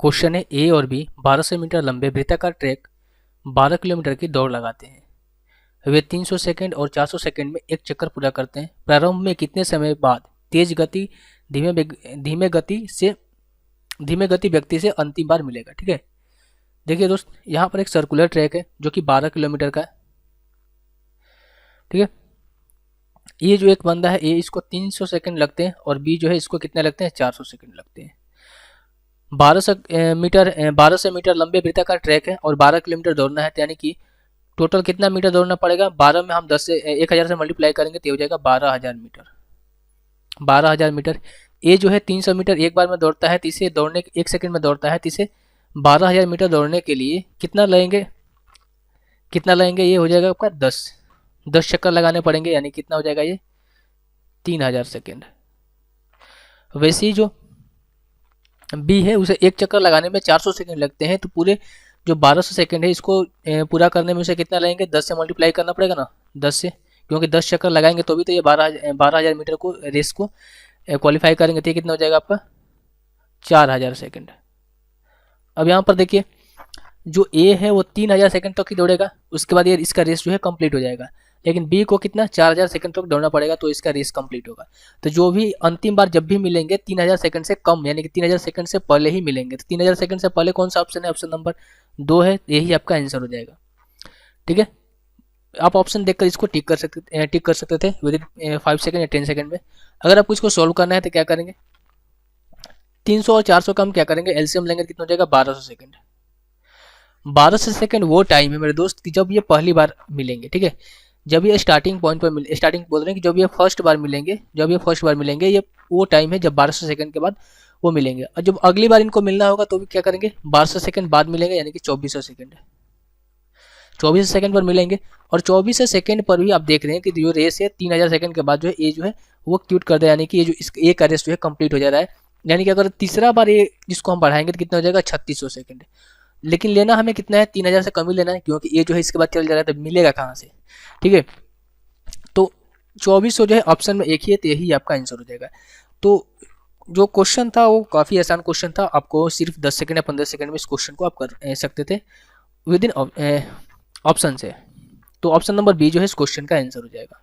Question है ए और B 1200 metre लंबे वृत्ताकार ट्रैक 12 किलोमीटर की दौड़ लगाते हैं। वे 300 सेकंड और 400 सेकंड में एक चक्कर पूरा करते हैं। प्रारंभ में कितने समय बाद तेज गति धीमे गति व्यक्ति से अंतिम बार मिलेगा। ठीक है, देखिए दोस्त, यहाँ पर एक सर्कुलर ट्रैक है जो कि 12 किलोमीटर का है। ठीक है, ये जो एक बंदा है, ये इसको 300 सेकंड लगते हैं और बी जो है इसको कितने लगते हैं, 400 सेकंड लगते हैं। 1200 मीटर लंबे वृत्ताकार ट्रैक है और 12 किलोमीटर दौड़ना है, यानी कि टोटल कितना मीटर दौड़ना पड़ेगा। 12 में हम 1000 से मल्टीप्लाई करेंगे तो हो जाएगा 12,000 मीटर। 12,000 मीटर। ये जो है 300 मीटर एक बार में दौड़ता है, तो इसे दौड़ने 1 सेकंड में दौड़ता है, तो इसे 12,000 मीटर दौड़ने के लिए कितना लगेंगे, ये हो जाएगा आपका 10 चक्कर लगाने पड़ेंगे, यानी कितना हो जाएगा ये 3000 सेकेंड। वैसे ही जो बी है उसे एक चक्कर लगाने में 400 सेकंड लगते हैं, तो पूरे जो 1200 सेकंड है इसको पूरा करने में उसे कितना लगेंगे, 10 से मल्टीप्लाई करना पड़ेगा ना, 10 से, क्योंकि 10 चक्कर लगाएंगे तो भी तो ये 12,000 मीटर को रेस को क्वालिफाई करेंगे, तो ये कितना हो जाएगा आपका 4000 सेकंड। अब यहाँ पर देखिए, जो ए है वो 3000 सेकंड तक ही दौड़ेगा, उसके बाद ये इसका रेस जो है कंप्लीट हो जाएगा। लेकिन बी को कितना 4000 सेकंड तक दौड़ना पड़ेगा, तो इसका रेस कंप्लीट होगा। तो जो भी अंतिम बार जब भी मिलेंगे 3000 सेकंड से कम, यानी कि 3000 सेकंड से पहले ही मिलेंगे। तो 3000 सेकंड से पहले कौन सा ऑप्शन है, ऑप्शन नंबर 2 है, यही आपका आंसर हो जाएगा। ठीक है, आप ऑप्शन देखकर इसको टिक कर सकते थे विद इन 5 सेकंड या 10 सेकंड में। अगर आपको इसको सोल्व करना है तो क्या करेंगे, 300 और 400 का हम क्या करेंगे, एलसीएम लेंगे, कितना हो जाएगा 1200 सेकंड। 1200 सेकंड वो टाइम है मेरे दोस्त कि जब ये पहली बार मिलेंगे। ठीक है, जब ये स्टार्टिंग पॉइंट पर स्टार्टिंग बोल रहे हैं कि जब ये फर्स्ट बार मिलेंगे, ये वो टाइम है जब 1200 सेकंड के बाद वो मिलेंगे। और जब अगली बार इनको मिलना होगा तो भी क्या करेंगे, 1200 सेकंड बाद मिलेंगे, यानी कि 2400 सेकंड। 2400 सेकंड पर मिलेंगे। और 2400 सेकंड पर भी आप देख रहे हैं कि जो रेस है 3000 सेकंड के बाद जो है ये जो है वो क्यूट कर दे, यानी कि ये जो ए का रेस जो है कंप्लीट हो जा रहा है। यानी कि अगर तीसरा बार ये जिसको हम बढ़ाएंगे तो कितना हो जाएगा 3600 सेकंड। लेकिन लेना हमें कितना है, 3000 से कम ही लेना है, क्योंकि ये जो है इसके बाद चल जा रहा है, तो मिलेगा कहाँ से। ठीक है, तो 2400 जो है ऑप्शन में एक ही है, तो यही आपका आंसर हो जाएगा। तो जो क्वेश्चन था वो काफ़ी आसान क्वेश्चन था, आपको सिर्फ 10 सेकंड या 15 सेकंड में इस क्वेश्चन को आप कर सकते थे विद इन ऑप्शन से। तो ऑप्शन नंबर बी जो है इस क्वेश्चन का आंसर हो जाएगा।